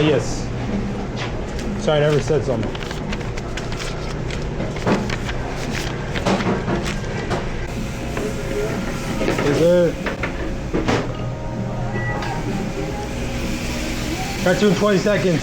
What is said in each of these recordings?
Yes. Sorry, I never said something. Is it? Got you in 20 seconds.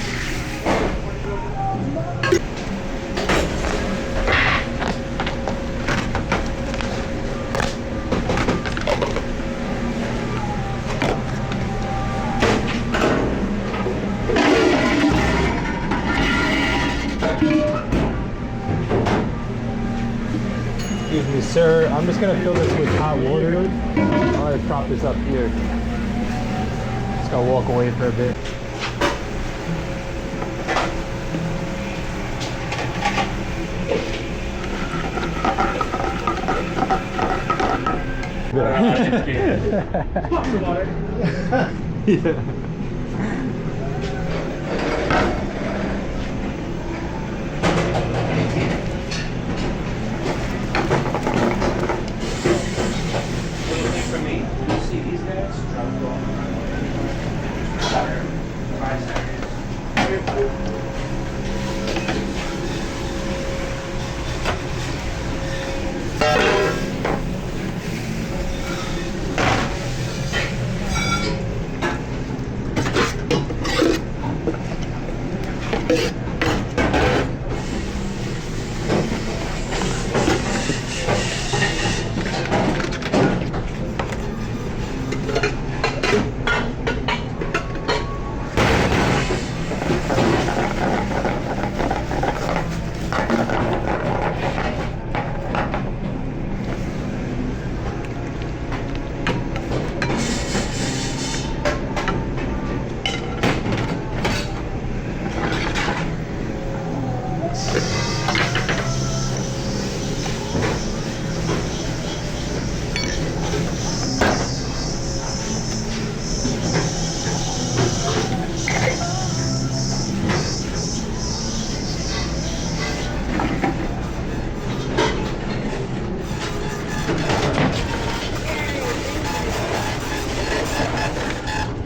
Excuse me, sir. I'm just gonna fill this with hot water. I'm gonna prop this up here. Just gotta walk away for a bit. Yeah.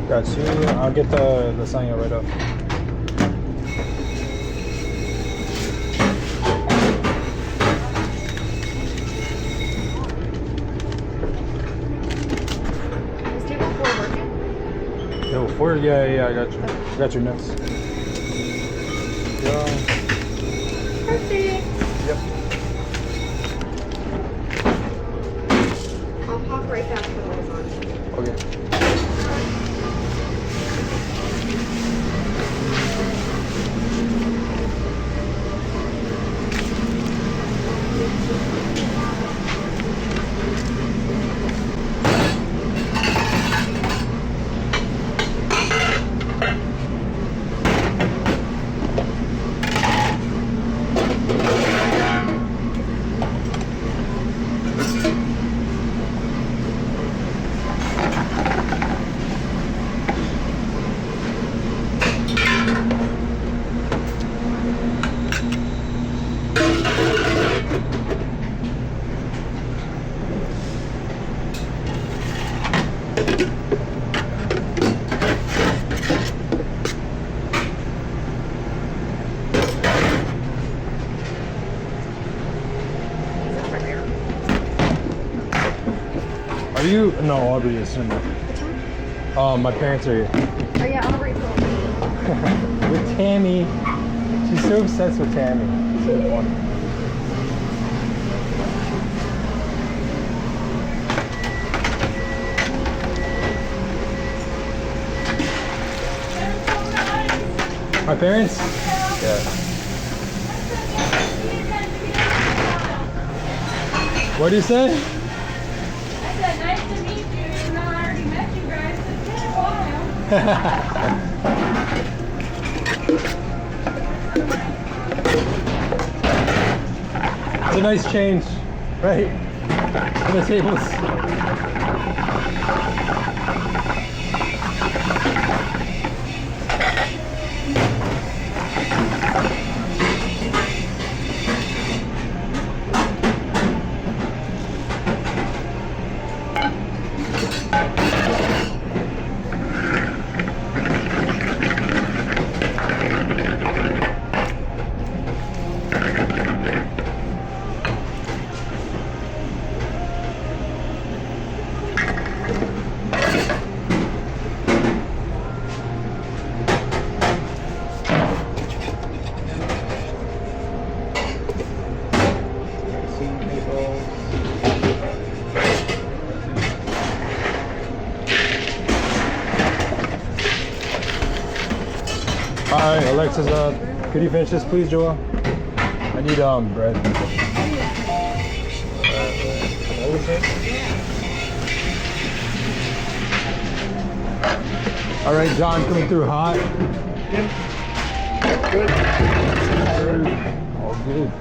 Got you. I'll get the lasagna right up. Is table 4 working? Table 4? Yeah, I got you. I got your notes. Yeah. Perfect. Yep. I'll pop right back for the lasagna. Okay. Are you? No, Aubrey is in there. My parents are here. Oh yeah, Aubrey told me. With Tammy. She's so obsessed with Tammy. It's so funny. My parents? Yeah. What do you say? I said, nice to meet you, even though I already met you guys. It's been a while. It's a nice change, right? On the tables. right, Alexa's up. Could you finish this, please, Joel? I need bread. All right, John, coming through hot. Good. All good.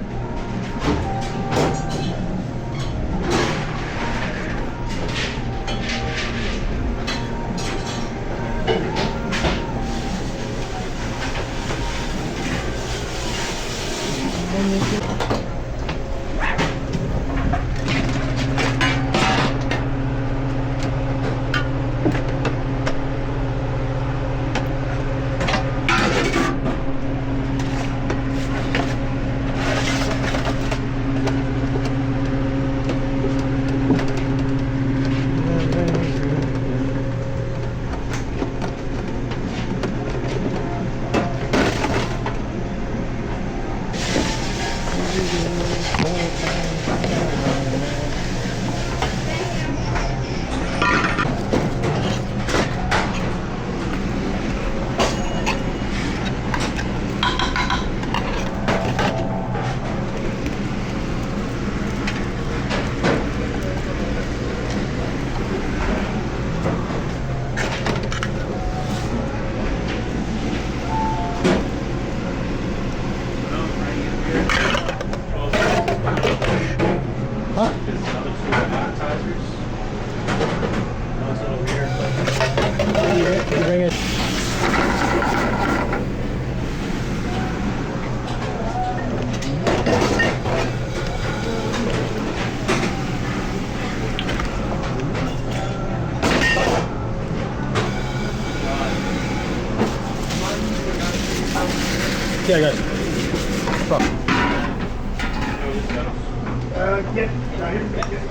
Huh? You bring it. Yeah, guys. Stop. Get right here.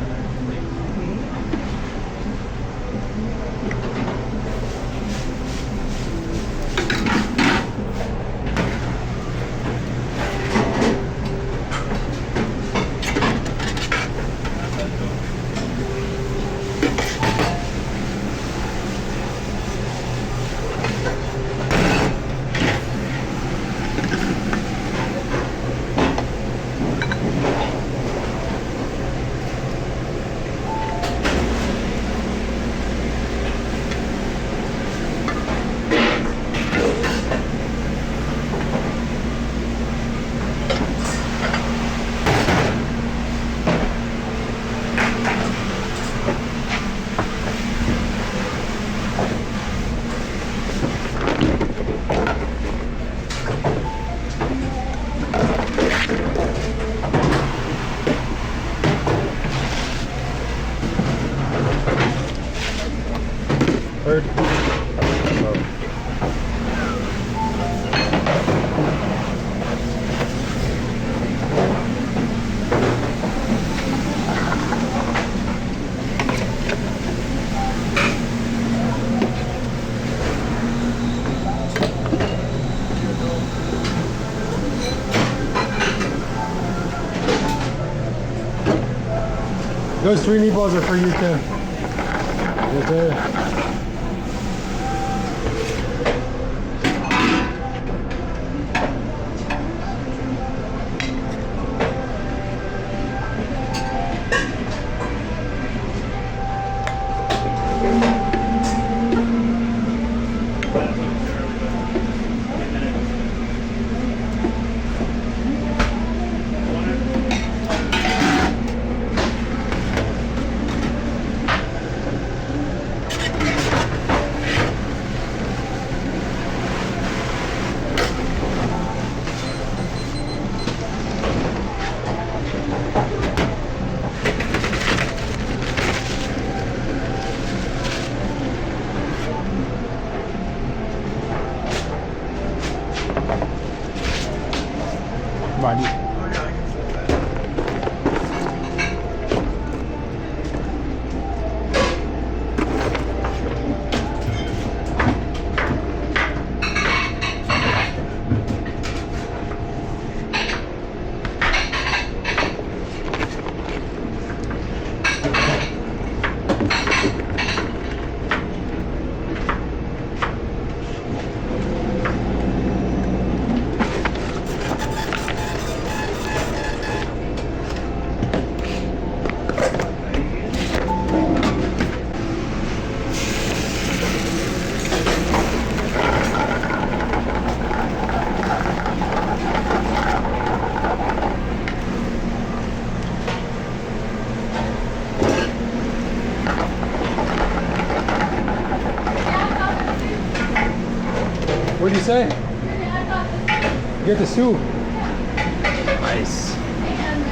Bird. Those 3 meatballs are for you too. Yes, sir. Body. say? I got the You get the soup. Nice. and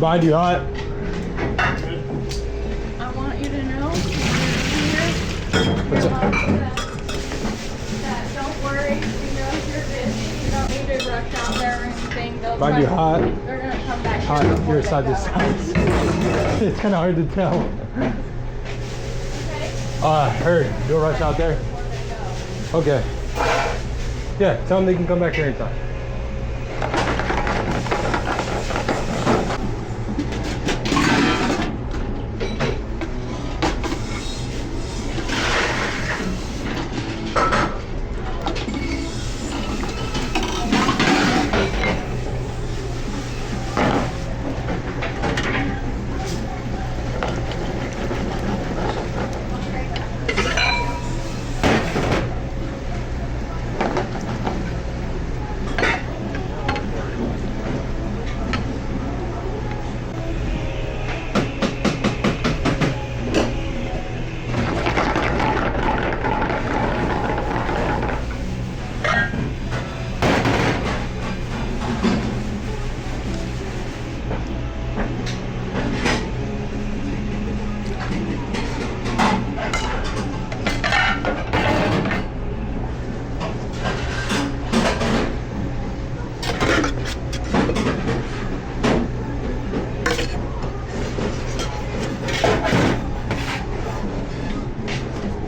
Behind you, hot. I want you to know What's up? that don't worry, you know if you're busy, you don't need to rush out there or anything. They'll Behind you, hot. They're gonna come back here Hot. before You're they side to go. side. It's kind of hard to tell. Okay? Heard. You'll rush out there? Before they go. Okay. Yeah, tell them they can come back here anytime.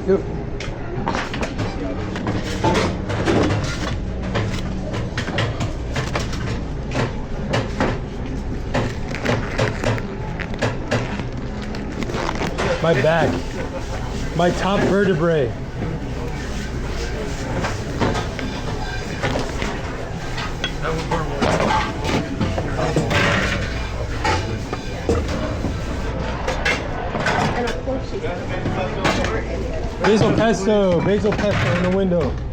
Yep. My back. My top vertebrae. And of course she's Basil pesto in the window.